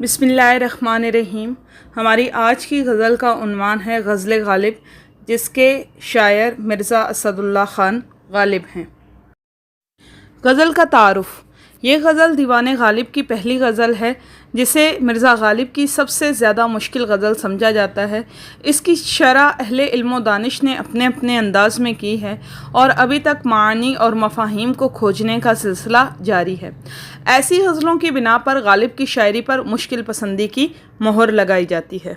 بسم اللہ الرحمن الرحیم۔ ہماری آج کی غزل کا عنوان ہے غزل غالب، جس کے شاعر مرزا اسد اللہ خان غالب ہیں۔ غزل کا تعارف۔ یہ غزل دیوان غالب کی پہلی غزل ہے جسے مرزا غالب کی سب سے زیادہ مشکل غزل سمجھا جاتا ہے۔ اس کی شرح اہل علم و دانش نے اپنے اپنے انداز میں کی ہے اور ابھی تک معانی اور مفاہیم کو کھوجنے کا سلسلہ جاری ہے۔ ایسی غزلوں کی بنا پر غالب کی شاعری پر مشکل پسندی کی مہر لگائی جاتی ہے۔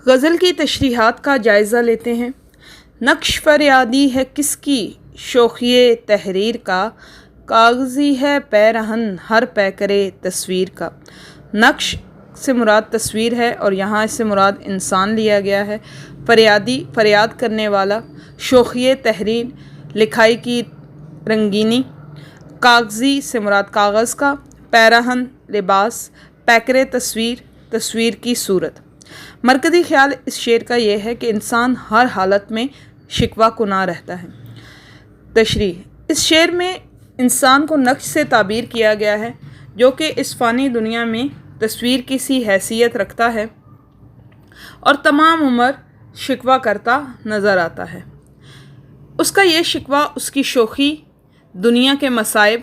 غزل کی تشریحات کا جائزہ لیتے ہیں۔ نقش فریادی ہے کس کی شوخی تحریر کا، کاغذی ہے پیرہن ہر پیکرے تصویر کا۔ نقش سے مراد تصویر ہے اور یہاں اس سے مراد انسان لیا گیا ہے۔ فریادی فریاد کرنے والا، شوخی تحریر لکھائی کی رنگینی، کاغذی سے مراد کاغذ کا، پیرہن لباس، پیکرے تصویر تصویر کی صورت۔ مرکزی خیال اس شعر کا یہ ہے کہ انسان ہر حالت میں شکوہ کناں رہتا ہے۔ تشریح۔ اس شعر میں انسان کو نقش سے تعبیر کیا گیا ہے جو کہ اس فانی دنیا میں تصویر کی سی حیثیت رکھتا ہے اور تمام عمر شکوہ کرتا نظر آتا ہے۔ اس کا یہ شکوہ اس کی شوخی، دنیا کے مصائب،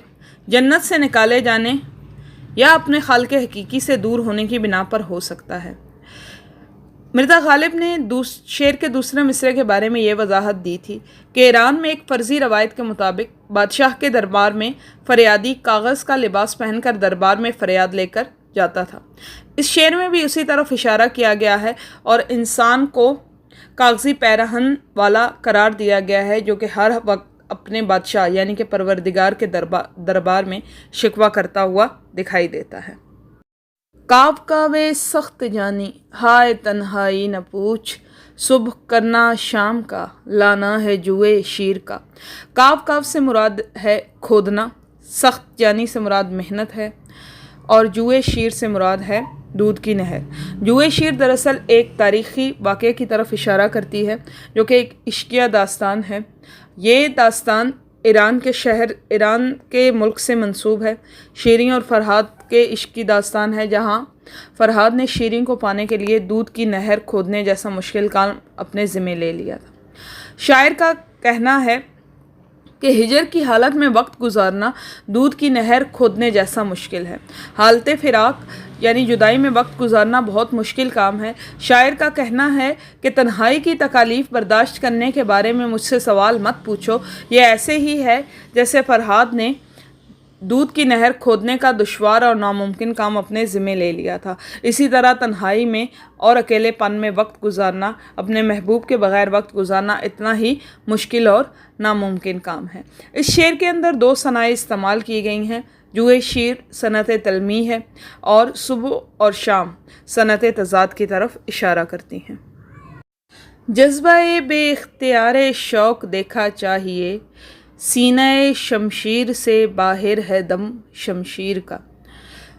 جنت سے نکالے جانے یا اپنے خالق حقیقی سے دور ہونے کی بنا پر ہو سکتا ہے۔ مرزا غالب نے شعر کے دوسرے مصرعے کے بارے میں یہ وضاحت دی تھی کہ ایران میں ایک فرضی روایت کے مطابق بادشاہ کے دربار میں فریادی کاغذ کا لباس پہن کر دربار میں فریاد لے کر جاتا تھا۔ اس شعر میں بھی اسی طرف اشارہ کیا گیا ہے اور انسان کو کاغذی پیرہن والا قرار دیا گیا ہے جو کہ ہر وقت اپنے بادشاہ یعنی کہ پروردگار کے دربار میں شکوہ کرتا ہوا دکھائی دیتا ہے۔ کاو کاوے سخت جانی ہائے تنہائی نہ پوچھ، صبح کرنا شام کا لانا ہے جوئے شیر کا۔ کاو کاو سے مراد ہے کھودنا، سخت جانی سے مراد محنت ہے اور جوئے شیر سے مراد ہے دودھ کی نہر۔ جوئے شیر دراصل ایک تاریخی واقعے کی طرف اشارہ کرتی ہے جو کہ ایک عشقیہ داستان ہے۔ یہ داستان ایران کے ملک سے منسوب ہے۔ شیریں اور فرہاد کے عشق کی داستان ہے جہاں فرہاد نے شیریں کو پانے کے لیے دودھ کی نہر کھودنے جیسا مشکل کام اپنے ذمہ لے لیا تھا۔ شاعر کا کہنا ہے کہ ہجر کی حالت میں وقت گزارنا دودھ کی نہر کھودنے جیسا مشکل ہے۔ حالت فراق یعنی جدائی میں وقت گزارنا بہت مشکل کام ہے۔ شاعر کا کہنا ہے کہ تنہائی کی تکالیف برداشت کرنے کے بارے میں مجھ سے سوال مت پوچھو، یہ ایسے ہی ہے جیسے فرہاد نے دودھ کی نہر کھودنے کا دشوار اور ناممکن کام اپنے ذمہ لے لیا تھا۔ اسی طرح تنہائی میں اور اکیلے پن میں وقت گزارنا، اپنے محبوب کے بغیر وقت گزارنا اتنا ہی مشکل اور ناممکن کام ہے۔ اس شعر کے اندر دو صنائع استعمال کی گئی ہیں۔ جوئے شیر صنعت تلمیح ہے اور صبح اور شام صنعت تضاد کی طرف اشارہ کرتی ہیں۔ جذبہ بے اختیار شوق دیکھا چاہیے، سینہ شمشیر سے باہر ہے دم شمشیر کا۔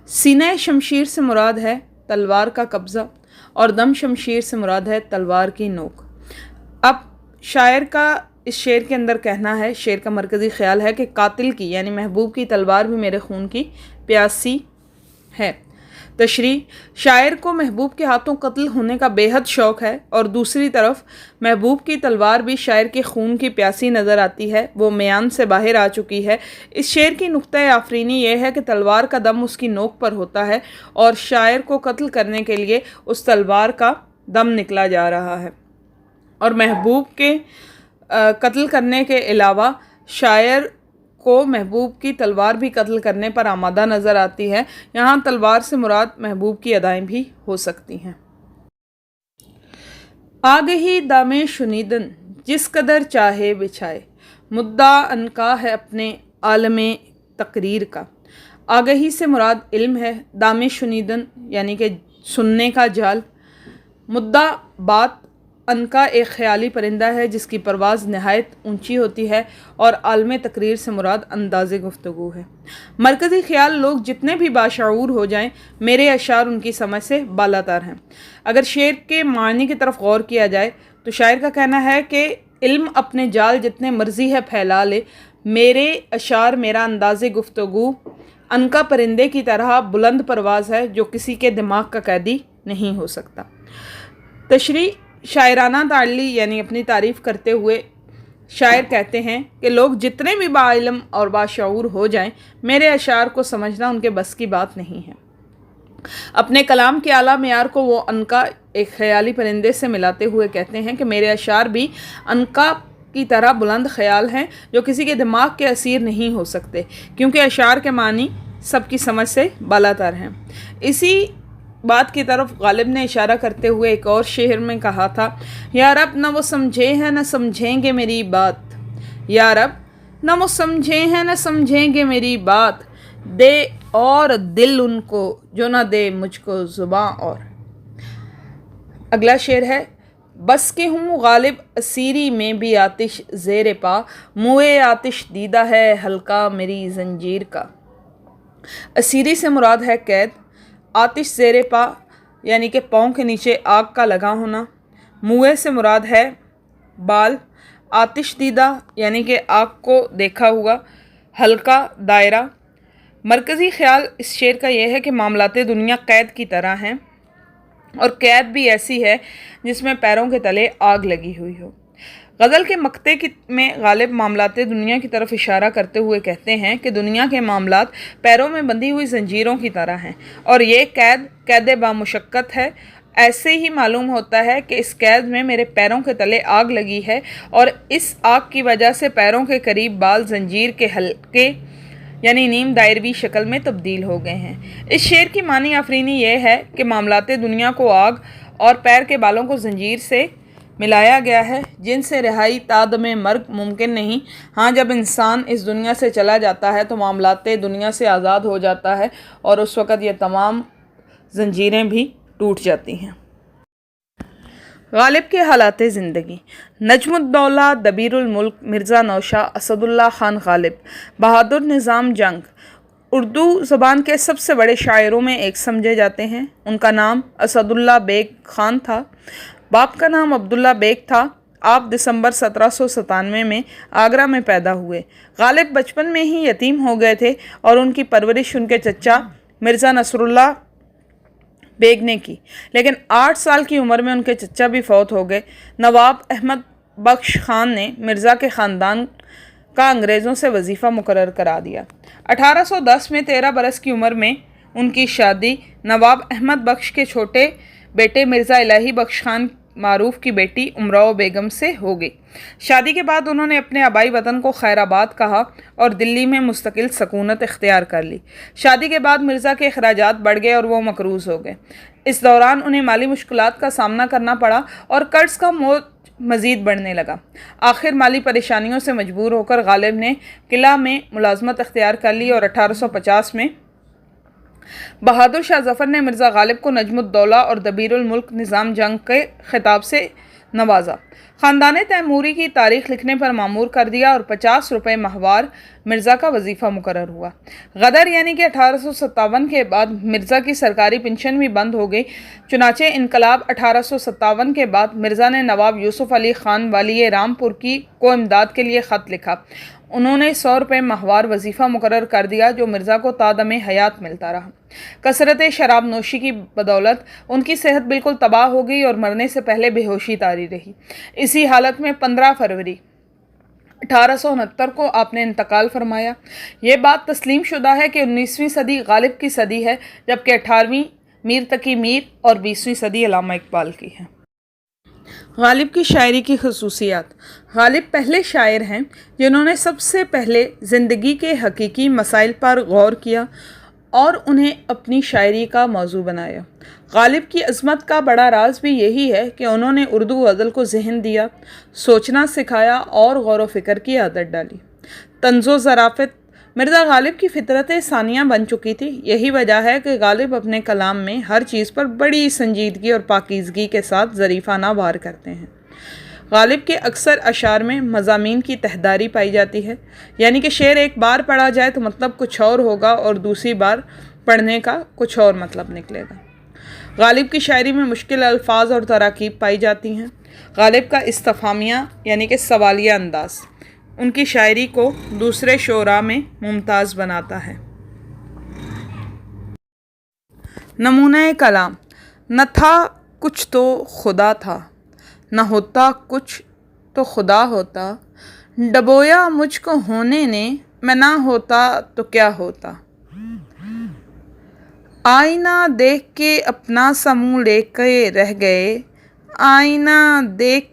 سینہ شمشیر سے مراد ہے تلوار کا قبضہ اور دم شمشیر سے مراد ہے تلوار کی نوک۔ اب شاعر کا اس شعر کے اندر کہنا ہے، شعر کا مرکزی خیال ہے کہ قاتل کی یعنی محبوب کی تلوار بھی میرے خون کی پیاسی ہے۔ تشریح۔ شاعر کو محبوب کے ہاتھوں قتل ہونے کا بے حد شوق ہے اور دوسری طرف محبوب کی تلوار بھی شاعر کے خون کی پیاسی نظر آتی ہے، وہ میان سے باہر آ چکی ہے۔ اس شعر کی نقطہ آفرینی یہ ہے کہ تلوار کا دم اس کی نوک پر ہوتا ہے اور شاعر کو قتل کرنے کے لیے اس تلوار کا دم نکلا جا رہا ہے، اور محبوب کے قتل کرنے کے علاوہ شاعر کو محبوب کی تلوار بھی قتل کرنے پر آمادہ نظر آتی ہے۔ یہاں تلوار سے مراد محبوب کی ادائیں بھی ہو سکتی ہیں۔ آگہی دام شنیدن جس قدر چاہے بچھائے، مدعا عنقا ہے اپنے عالم تقریر کا۔ آگہی سے مراد علم ہے، دام شنیدن یعنی کہ سننے کا جال، مدعا بات، عنقا ایک خیالی پرندہ ہے جس کی پرواز نہایت اونچی ہوتی ہے اور عالم تقریر سے مراد انداز گفتگو ہے۔ مرکزی خیال لوگ جتنے بھی باشعور ہو جائیں، میرے اشعار ان کی سمجھ سے بالاتر ہیں۔ اگر شعر کے معنی کی طرف غور کیا جائے تو شاعر کا کہنا ہے کہ علم اپنے جال جتنے مرضی ہے پھیلا لے، میرے اشعار میرا انداز گفتگو عنقا پرندے کی طرح بلند پرواز ہے جو کسی کے دماغ کا قیدی نہیں ہو سکتا۔ تشریح شاعرانہ تعلی یعنی اپنی تعریف کرتے ہوئے شاعر کہتے ہیں کہ لوگ جتنے بھی باعلم اور باشعور ہو جائیں، میرے اشعار کو سمجھنا ان کے بس کی بات نہیں ہے۔ اپنے کلام کے اعلیٰ معیار کو وہ عنقا ایک خیالی پرندے سے ملاتے ہوئے کہتے ہیں کہ میرے اشعار بھی عنقا کی طرح بلند خیال ہیں جو کسی کے دماغ کے اسیر نہیں ہو سکتے، کیونکہ اشعار کے معنی سب کی سمجھ سے بالاتر ہیں۔ اسی بات کی طرف غالب نے اشارہ کرتے ہوئے ایک اور شعر میں کہا تھا، یا رب نہ وہ سمجھے ہیں نہ سمجھیں گے میری بات، یا رب نہ وہ سمجھے ہیں نہ سمجھیں گے میری بات، دے اور دل ان کو جو نہ دے مجھ کو زباں اور۔ اگلا شعر ہے، بس کہ ہوں غالب اسیری میں بھی آتش زیر پا، موئے آتش دیدہ ہے حلقہ میری زنجیر کا۔ اسیری سے مراد ہے قید، آتش زیر پا یعنی کہ پاؤں کے نیچے آگ کا لگا ہونا، موئے سے مراد ہے بال، آتش دیدہ یعنی کہ آگ کو دیکھا ہوا، حلقہ دائرہ۔ مرکزی خیال اس شعر کا یہ ہے کہ معاملات دنیا قید کی طرح ہیں، اور قید بھی ایسی ہے جس میں پیروں کے تلے آگ لگی ہوئی ہو۔ غزل کے مقطع میں غالب معاملات دنیا کی طرف اشارہ کرتے ہوئے کہتے ہیں کہ دنیا کے معاملات پیروں میں بندھی ہوئی زنجیروں کی طرح ہیں، اور یہ قید بامشقت ہے۔ ایسے ہی معلوم ہوتا ہے کہ اس قید میں میرے پیروں کے تلے آگ لگی ہے، اور اس آگ کی وجہ سے پیروں کے قریب بال زنجیر کے حلقے یعنی نیم دائروی شکل میں تبدیل ہو گئے ہیں۔ اس شعر کی معنی آفرینی یہ ہے کہ معاملات دنیا کو آگ اور پیر کے بالوں کو زنجیر سے ملایا گیا ہے، جن سے رہائی تادم مرگ ممکن نہیں۔ ہاں، جب انسان اس دنیا سے چلا جاتا ہے تو معاملات دنیا سے آزاد ہو جاتا ہے، اور اس وقت یہ تمام زنجیریں بھی ٹوٹ جاتی ہیں۔ غالب کے حالات زندگی۔ نجم الدولہ دبیر الملک مرزا نوشا اسد اللہ خان غالب بہادر نظام جنگ اردو زبان کے سب سے بڑے شاعروں میں ایک سمجھے جاتے ہیں۔ ان کا نام اسد اللہ بیگ خان تھا، باپ کا نام عبداللہ بیگ تھا۔ آپ دسمبر 1797 میں آگرہ میں پیدا ہوئے۔ غالب بچپن میں ہی یتیم ہو گئے تھے، اور ان کی پرورش ان کے چچا مرزا نصر اللہ بیگ نے کی، لیکن 8 سال کی عمر میں ان کے چچا بھی فوت ہو گئے۔ نواب احمد بخش خان نے مرزا کے خاندان کا انگریزوں سے وظیفہ مقرر کرا دیا۔ 1810 میں 13 برس کی عمر میں ان کی شادی نواب احمد بخش کے چھوٹے بیٹے مرزا الہی بخش خان معروف کی بیٹی امراؤ بیگم سے ہو گئی۔ شادی کے بعد انہوں نے اپنے آبائی وطن کو خیر آباد کہا اور دلی میں مستقل سکونت اختیار کر لی۔ شادی کے بعد مرزا کے اخراجات بڑھ گئے اور وہ مقروض ہو گئے۔ اس دوران انہیں مالی مشکلات کا سامنا کرنا پڑا اور قرض کا بوجھ مزید بڑھنے لگا۔ آخر مالی پریشانیوں سے مجبور ہو کر غالب نے قلعہ میں ملازمت اختیار کر لی، اور 1850 میں بہادر شاہ ظفر نے مرزا غالب کو نجم الدولہ اور دبیر الملک نظام جنگ کے خطاب سے نوازا۔ خاندان تیموری کی تاریخ لکھنے پر مامور کر دیا، اور 50 روپے ماہوار مرزا کا وظیفہ مقرر ہوا۔ غدر یعنی کہ 1857 کے بعد مرزا کی سرکاری پنشن بھی بند ہو گئی۔ چنانچہ انقلاب 1857 کے بعد مرزا نے نواب یوسف علی خان والی رامپور کو امداد کے لیے خط لکھا۔ انہوں نے 100 روپے ماہوار وظیفہ مقرر کر دیا، جو مرزا کو تادم حیات ملتا رہا۔ کثرت شراب نوشی کی بدولت ان کی صحت بالکل تباہ ہو گئی اور مرنے سے پہلے بے ہوشی طاری رہی۔ اسی حالت میں 15 فروری 1869 کو آپ نے انتقال فرمایا۔ یہ بات تسلیم شدہ ہے کہ 19ویں صدی غالب کی صدی ہے، جبکہ 18ویں میر تقی میر اور 20ویں صدی علامہ اقبال کی ہے۔ غالب کی شاعری کی خصوصیات۔ غالب پہلے شاعر ہیں جنہوں نے سب سے پہلے زندگی کے حقیقی مسائل پر غور کیا اور انہیں اپنی شاعری کا موضوع بنایا۔ غالب کی عظمت کا بڑا راز بھی یہی ہے کہ انہوں نے اردو غزل کو ذہن دیا، سوچنا سکھایا اور غور و فکر کی عادت ڈالی۔ طنز و ظرافت مرزا غالب کی فطرت ثانیہ بن چکی تھی۔ یہی وجہ ہے کہ غالب اپنے کلام میں ہر چیز پر بڑی سنجیدگی اور پاکیزگی کے ساتھ ظریفانہ وار کرتے ہیں۔ غالب کے اکثر اشعار میں مضامین کی تہداری پائی جاتی ہے، یعنی کہ شعر ایک بار پڑھا جائے تو مطلب کچھ اور ہوگا اور دوسری بار پڑھنے کا کچھ اور مطلب نکلے گا۔ غالب کی شاعری میں مشکل الفاظ اور تراکیب پائی جاتی ہیں۔ غالب کا استفہامیہ یعنی کہ سوالیہ انداز ان کی شاعری کو دوسرے شعراء میں ممتاز بناتا ہے۔ نمونہ کلام: نہ تھا کچھ تو خدا تھا، نہ ہوتا کچھ تو خدا ہوتا، ڈبویا مجھ کو ہونے نے، میں نہ ہوتا تو کیا ہوتا۔ آئینہ دیکھ کے اپنا سا منہ لے کے رہ گئے، آئینہ دیکھ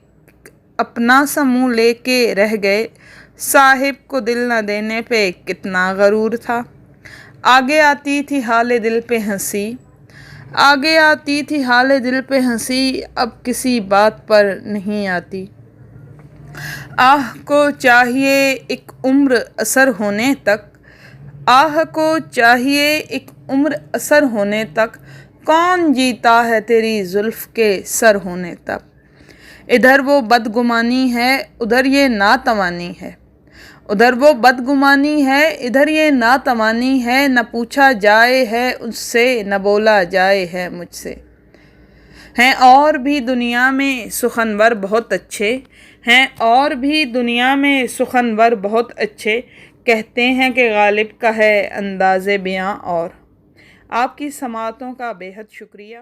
اپنا سا منہ لے کے رہ گئے، صاحب کو دل نہ دینے پہ کتنا غرور تھا۔ آگے آتی تھی حال دل پہ ہنسی، آگے آتی تھی حال دل پہ ہنسی، اب کسی بات پر نہیں آتی۔ آہ کو چاہیے ایک عمر اثر ہونے تک، آہ کو چاہیے ایک عمر اثر ہونے تک، کون جیتا ہے تیری زلف کے سر ہونے تک۔ ادھر وہ بدگمانی ہے ادھر یہ ناتوانی ہے، ادھر وہ بدگمانی ہے ادھر یہ ناتوانی ہے، نہ پوچھا جائے ہے اس سے نہ بولا جائے ہے مجھ سے۔ ہیں اور بھی دنیا میں سخنور بہت اچھے، ہیں اور بھی دنیا میں سخنور بہت اچھے، کہتے ہیں کہ غالب کا ہے انداز بیاں اور۔ آپ کی سماعتوں کا بے حد شکریہ۔